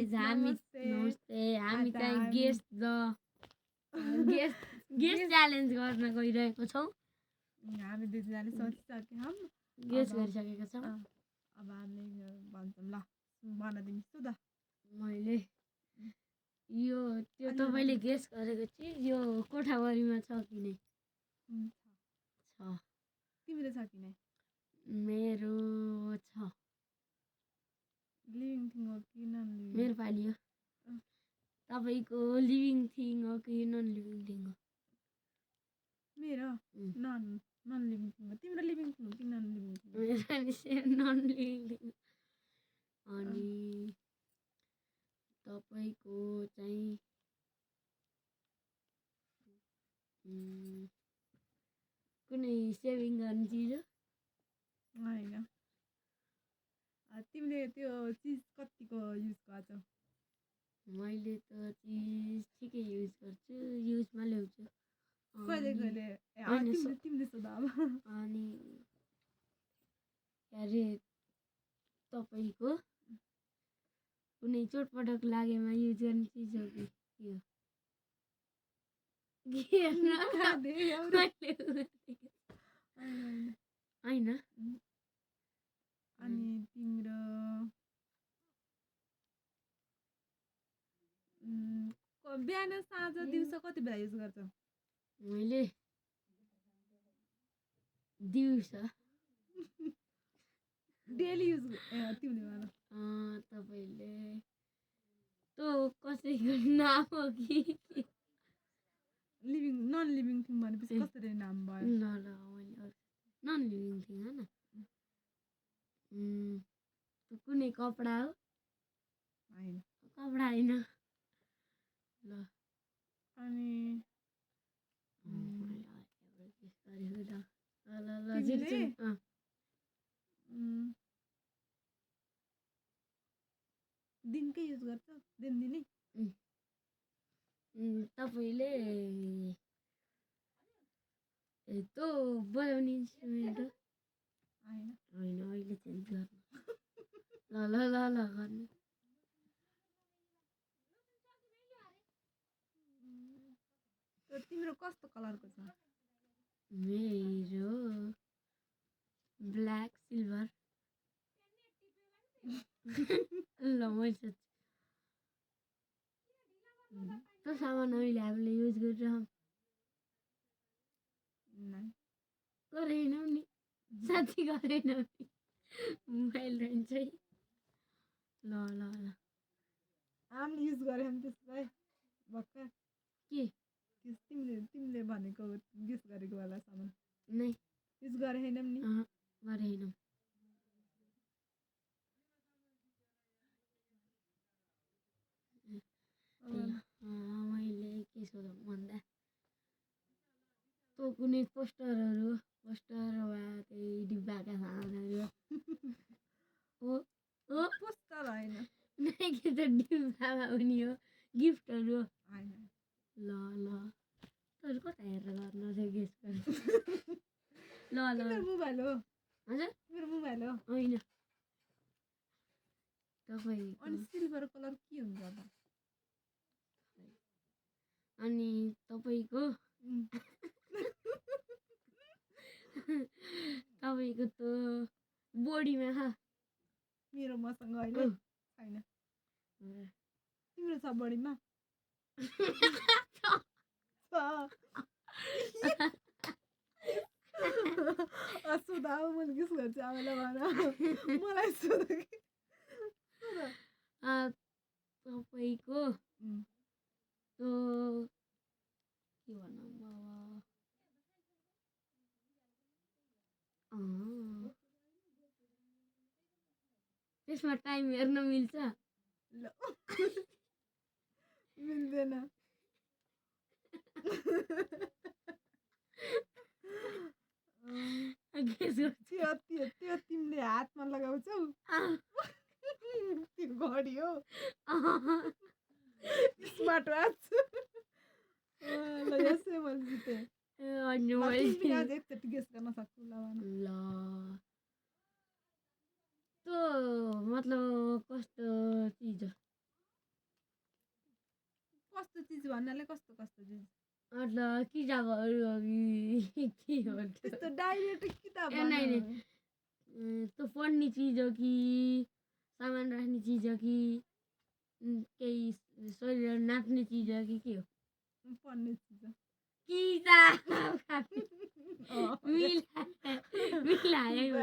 Guys हामी नमस्ते हामी चाहिँ गेस्ट च्यालेन्ज गर्न गइरहेको छौँ। हामी दुईजनाले सोचिसक्यौँ हम गेस्ट गरिसकेका छौँ। अब हामीले भन्छौँ ल बनाइदिन्छु त मैले यो त्यो तपाईँले गेस्ट गरेको चिज यो कोठाभरिमा छ कि नै? छ। तिम्रो छ कि नै? मेरो छ। लिभिङ थिङ हो कि नन लिभिङ? मेरो पालि हो। तपाईँको लिभिङ थिङ हो कि नन लिभिङ थिङ हो? मेरो नन लिभिङ थिङ हो। तिम्रो लिभिङ थिङ हो कि नन लिभिङ थिङ? मेरो नन लिभिङ थिङ। अनि तपाईँको चाहिँ कुनै सेभिङ गर्ने चिज हो? होइन। तिमीले त्यो चिज कतिको युज गर्छौ? मैले त चिज ठिकै युज गर्छु, युजमा ल्याउँछु। कहिले तिमीले सोध अब। अनि के अरे तपाईँको कुनै चोटपटक लागेमा युज गर्ने चिज हो कि के हो? होइन। अनि तिम्रो बिहान साँझ दिउँसो कति बेला युज गर्छौ? मैले दिउँसो। डेली युज तिमीले भन। तपाईँले त्यो कसैको नाम हो कि लिभिङ नन लिभिङ थिङ भनेपछि कसरी नाम भयो? ल मैले नन लिभिङ थिङ हो न। कुनै कपडा हो? होइन। कपडा होइन। ल अनि दिनकै युज गर्छौ? दिनै? तपाईँले त्यो बजाउने इन्स्ट्रुमेन्ट हो? होइन। होइन, अहिले चेन्ज गर्नु। ल गर्नु। तिम्रो कस्तो कलरको छ? मेरो ब्ल्याक सिल्भर। ल मैले सोध्छु। त्यो सामान अहिले हामीले युज गरिरहँ गरेनौँ नि, साँच्ची गरेनौँ नि। मोबाइल रहन्छ है। ल हामीले युज गऱ्यौँ त्यसलाई भर्खर के तिमीले भनेको गेस गरेको वाला सामान नै युज गरेनौँ नि। गरेनौँ। मैले के सोधौँ भन्दा तँ कुनै पोस्टर वा त्यही डिब्बाका सामानहरू हो? पोस्टर होइन। नै के त डिब्बामा पनि हो, गिफ्टहरू हो? होइन। ल तैँले कता हेरेर गर्नु चाहिँ गेस गर्नु? ल मोबाइल हो? हजुर मेरो मोबाइल हो? होइन। तपाईँ अनि सिल्भर कलर के हुन्छ त? अनि तपाईँको तपाईँको त बडीमा छ? मेरो मसँग अहिले छैन। तिम्रो छ बडीमा? सोध अब मैले गेस गर्छु। आमालाई भन मलाई सोध कि तपाईँको त्यो के भनौँ अब त्यसमा टाइम हेर्न मिल्छ? मिल्दैन। त्यो तिमीले हातमा लगाउँछौ? त्यो घडी हो? Smart watch? ल यसै मैले जितेँ। एकचोटि गेस गर्न सक्छु। ल त्यो मतलब कस्तो चिज हो? कस्तो चिज भन्नाले कस्तो कस्तो चिज मतलब किताबहरू हो कि के हो त्यो? त्यस्तो डाइरेक्ट किताब ए, नहीं, भन्नु। नहीं। तो पढ्ने चिज हो कि सामान राख्ने चिज हो कि केही शरीर नाप्ने चिज हो कि के हो? पढ्ने चिज हो। किताब अँ। मिलायो